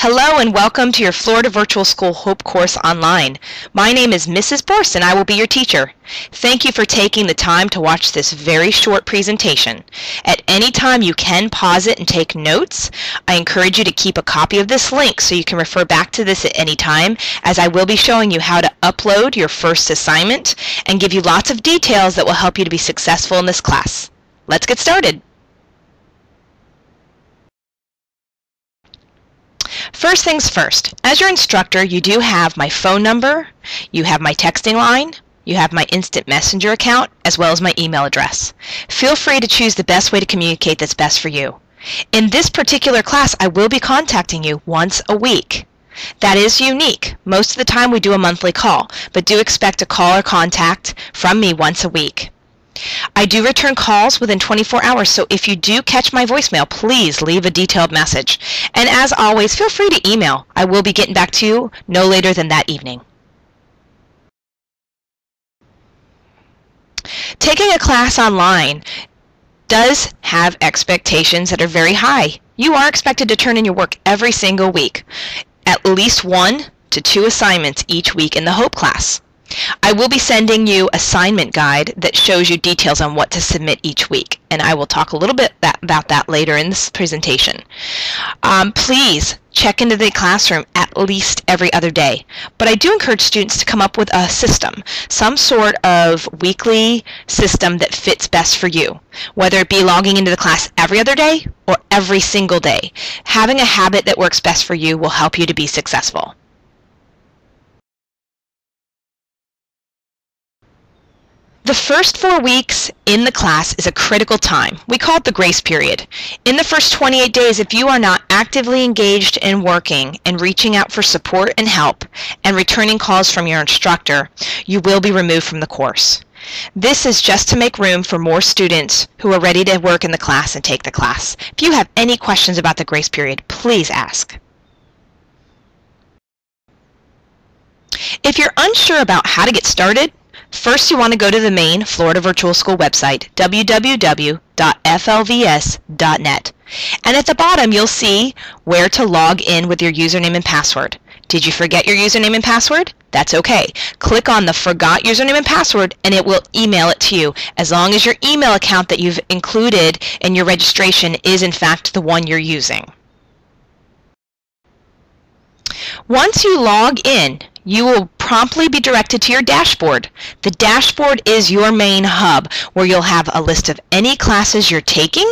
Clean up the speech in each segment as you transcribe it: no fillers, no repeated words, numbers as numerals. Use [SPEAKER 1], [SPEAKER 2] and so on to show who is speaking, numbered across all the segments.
[SPEAKER 1] Hello and welcome to your Florida Virtual School HOPE course online. My name is Mrs. BOURST and I will be your teacher. Thank you for taking the time to watch this very short presentation. At any time you can pause it and take notes. I encourage you to keep a copy of this link so you can refer back to this at any time, as I will be showing you how to upload your first assignment and give you lots of details that will help you to be successful in this class. Let's get started. First things first, as your instructor, you do have my phone number, you have my texting line, you have my instant messenger account, as well as my email address. Feel free to choose the best way to communicate that's best for you. In this particular class, I will be contacting you once a week. That is unique. Most of the time we do a monthly call, but do expect a call or contact from me once a week. I do return calls within 24 hours, so if you do catch my voicemail, please leave a detailed message. And as always, feel free to email. I will be getting back to you no later than that evening. Taking a class online does have expectations that are very high. You are expected to turn in your work every single week, at least 1 to 2 assignments each week in the HOPE class. I will be sending you an assignment guide that shows you details on what to submit each week, and I will talk a little bit about that later in this presentation. Please check into the classroom at least every other day, but I do encourage students to come up with a system, some sort of weekly system that fits best for you, whether it be logging into the class every other day or every single day. Having a habit that works best for you will help you to be successful. The first 4 weeks in the class is a critical time. We call it the grace period. In the first 28 days, if you are not actively engaged in working and reaching out for support and help and returning calls from your instructor, you will be removed from the course. This is just to make room for more students who are ready to work in the class and take the class. If you have any questions about the grace period, please ask. If you're unsure about how to get started, first, you want to go to the main Florida Virtual School website, www.flvs.net. And at the bottom, you'll see where to log in with your username and password. Did you forget your username and password? That's okay. Click on the Forgot Username and Password and it will email it to you, as long as your email account that you've included in your registration is in fact the one you're using. Once you log in, you will promptly be directed to your dashboard. The dashboard is your main hub, where you'll have a list of any classes you're taking.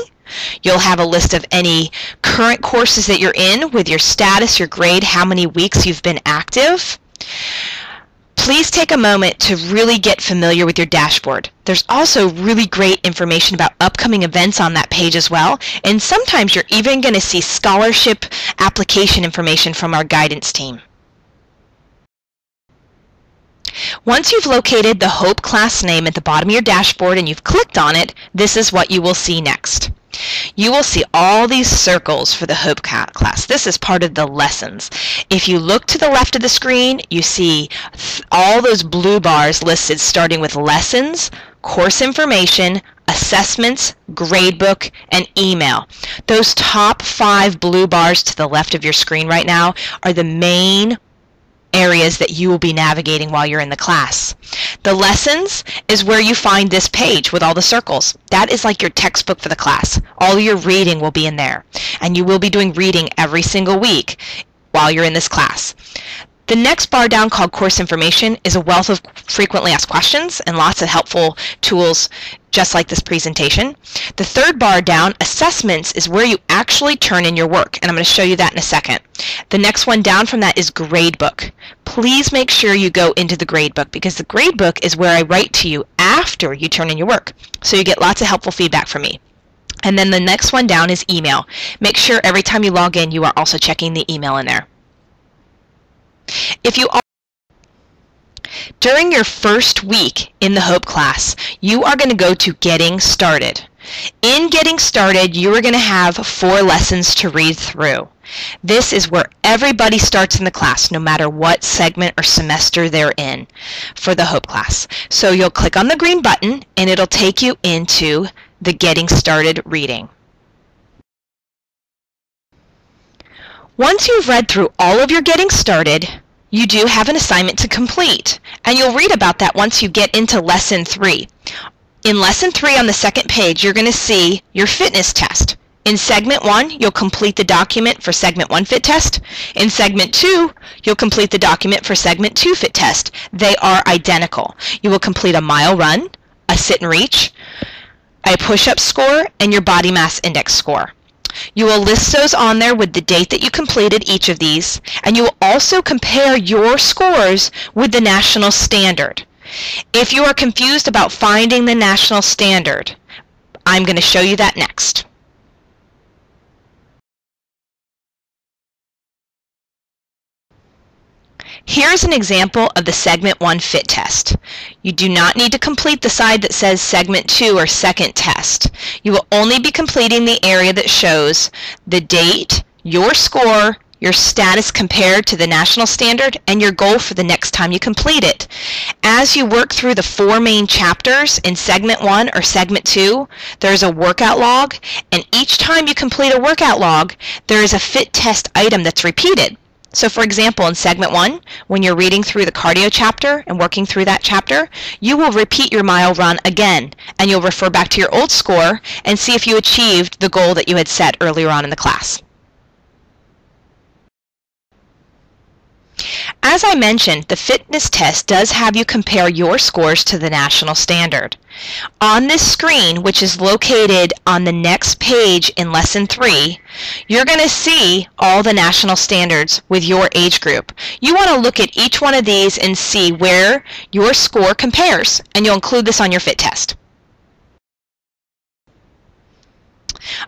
[SPEAKER 1] You'll have a list of any current courses that you're in with your status, your grade, how many weeks you've been active. Please take a moment to really get familiar with your dashboard. There's also really great information about upcoming events on that page as well, and sometimes you're even going to see scholarship application information from our guidance team. Once you've located the HOPE class name at the bottom of your dashboard and you've clicked on it, this is what you will see next. You will see all these circles for the HOPE class. This is part of the lessons. If you look to the left of the screen, you see all those blue bars listed, starting with lessons, course information, assessments, gradebook, and email. Those top 5 blue bars to the left of your screen right now are the main areas that you will be navigating while you're in the class. The lessons is where you find this page with all the circles. That is like your textbook for the class. All your reading will be in there, and you will be doing reading every single week while you're in this class. The next bar down, called Course Information, is a wealth of frequently asked questions and lots of helpful tools just like this presentation. The third bar down, Assessments, is where you actually turn in your work, and I'm going to show you that in a second. The next one down from that is Gradebook. Please make sure you go into the Gradebook, because the Gradebook is where I write to you after you turn in your work, so you get lots of helpful feedback from me. And then the next one down is Email. Make sure every time you log in, you are also checking the email in there. During your first week in the HOPE class, you are going to go to Getting Started. In Getting Started, you are going to have 4 lessons to read through. This is where everybody starts in the class, no matter what segment or semester they're in for the HOPE class. So you'll click on the green button and it'll take you into the Getting Started reading. Once you've read through all of your getting started, you do have an assignment to complete, and you'll read about that once you get into Lesson 3. In Lesson 3 on the second page, you're going to see your fitness test. In Segment 1, you'll complete the document for Segment 1 fit test. In Segment 2, you'll complete the document for Segment 2 fit test. They are identical. You will complete a mile run, a sit and reach, a push-up score, and your body mass index score. You will list those on there with the date that you completed each of these, and you will also compare your scores with the national standard. If you are confused about finding the national standard, I'm going to show you that next. Here's an example of the Segment 1 fit test. You do not need to complete the side that says Segment 2 or second test. You will only be completing the area that shows the date, your score, your status compared to the national standard, and your goal for the next time you complete it. As you work through the 4 main chapters in Segment 1 or Segment 2, there's a workout log, and each time you complete a workout log, there is a fit test item that's repeated. So for example, in Segment 1, when you're reading through the cardio chapter and working through that chapter, you will repeat your mile run again, and you'll refer back to your old score and see if you achieved the goal that you had set earlier on in the class. As I mentioned, the fitness test does have you compare your scores to the national standard. On this screen, which is located on the next page in Lesson 3, you're going to see all the national standards with your age group. You want to look at each one of these and see where your score compares, and you'll include this on your fit test.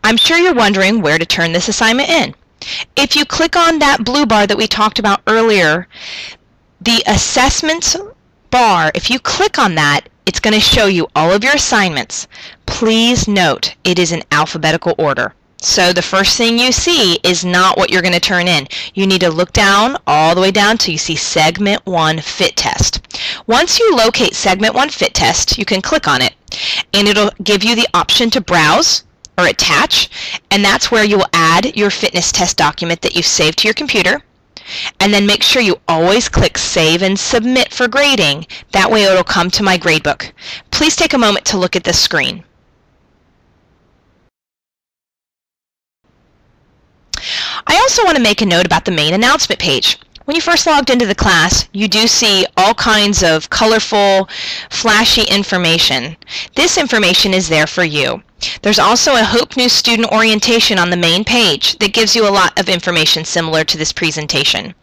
[SPEAKER 1] I'm sure you're wondering where to turn this assignment in. If you click on that blue bar that we talked about earlier, the assessments bar, if you click on that, it's going to show you all of your assignments. Please note, it is in alphabetical order. So the first thing you see is not what you're going to turn in. You need to look down, all the way down till you see Segment 1 Fit Test. Once you locate Segment 1 Fit Test, you can click on it, and it'll give you the option to browse or attach, and that's where you will add your fitness test document that you've saved to your computer. And then make sure you always click Save and Submit for grading. That way it'll come to my gradebook. Please take a moment to look at this screen. I also want to make a note about the main announcement page. When you first logged into the class, you do see all kinds of colorful, flashy information. This information is there for you. There's also a Hope New student orientation on the main page that gives you a lot of information similar to this presentation.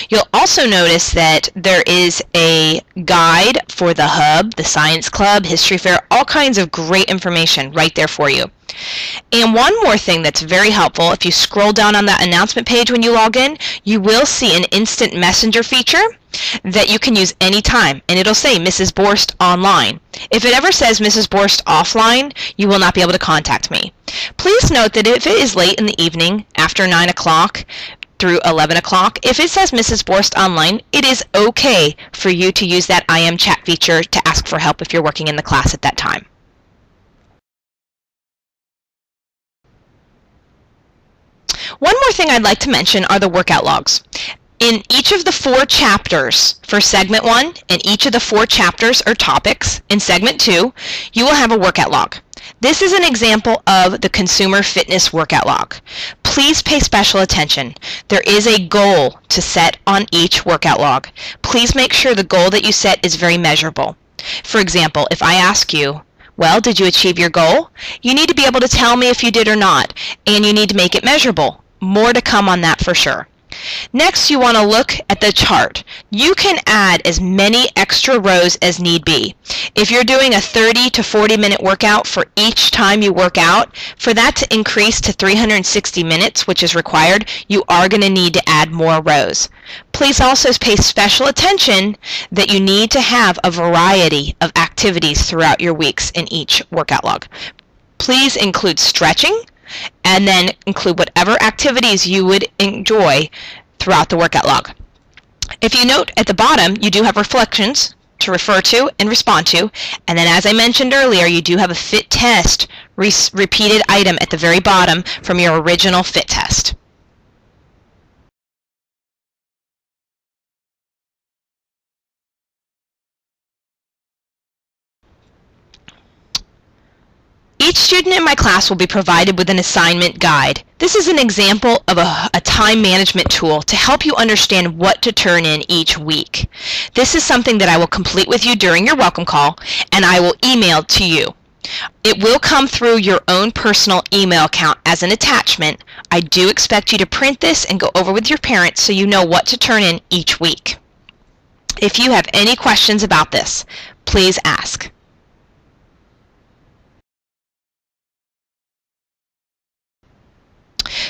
[SPEAKER 1] You'll also notice that there is a guide for the hub, the science club, history fair, all kinds of great information right there for you. And one more thing that's very helpful, if you scroll down on that announcement page when you log in, you will see an instant messenger feature that you can use anytime, and it'll say Mrs. Bourst online. If it ever says Mrs. Bourst offline, you will not be able to contact me. Please note that if it is late in the evening, after 9 o'clock through 11 o'clock, if it says Mrs. Bourst online, it is okay for you to use that IM chat feature to ask for help if you're working in the class at that time. One more thing I'd like to mention are the workout logs. In each of the 4 chapters for Segment 1 and each of the 4 chapters or topics in Segment 2, you will have a workout log. This is an example of the Consumer Fitness Workout Log. Please pay special attention. There is a goal to set on each workout log. Please make sure the goal that you set is very measurable. For example, if I ask you, well, did you achieve your goal? You need to be able to tell me if you did or not, and you need to make it measurable. More to come on that for sure. Next, you want to look at the chart. You can add as many extra rows as need be. If you're doing a 30 to 40 minute workout for each time you work out, for that to increase to 360 minutes, which is required, you are going to need to add more rows. Please also pay special attention that you need to have a variety of activities throughout your weeks in each workout log. Please include stretching, and then include whatever activities you would enjoy throughout the workout log. If you note at the bottom, you do have reflections to refer to and respond to, and then as I mentioned earlier, you do have a fit test repeated item at the very bottom from your original fit test. student in my class will be provided with an assignment guide. This is an example of a time management tool to help you understand what to turn in each week. This is something that I will complete with you during your welcome call, and I will email to you. It will come through your own personal email account as an attachment. I do expect you to print this and go over with your parents so you know what to turn in each week. If you have any questions about this, please ask.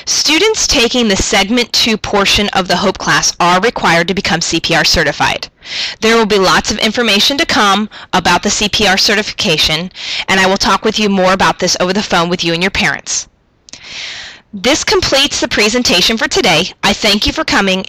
[SPEAKER 1] Students taking the Segment 2 portion of the HOPE class are required to become CPR certified. There will be lots of information to come about the CPR certification, and I will talk with you more about this over the phone with you and your parents. This completes the presentation for today. I thank you for coming,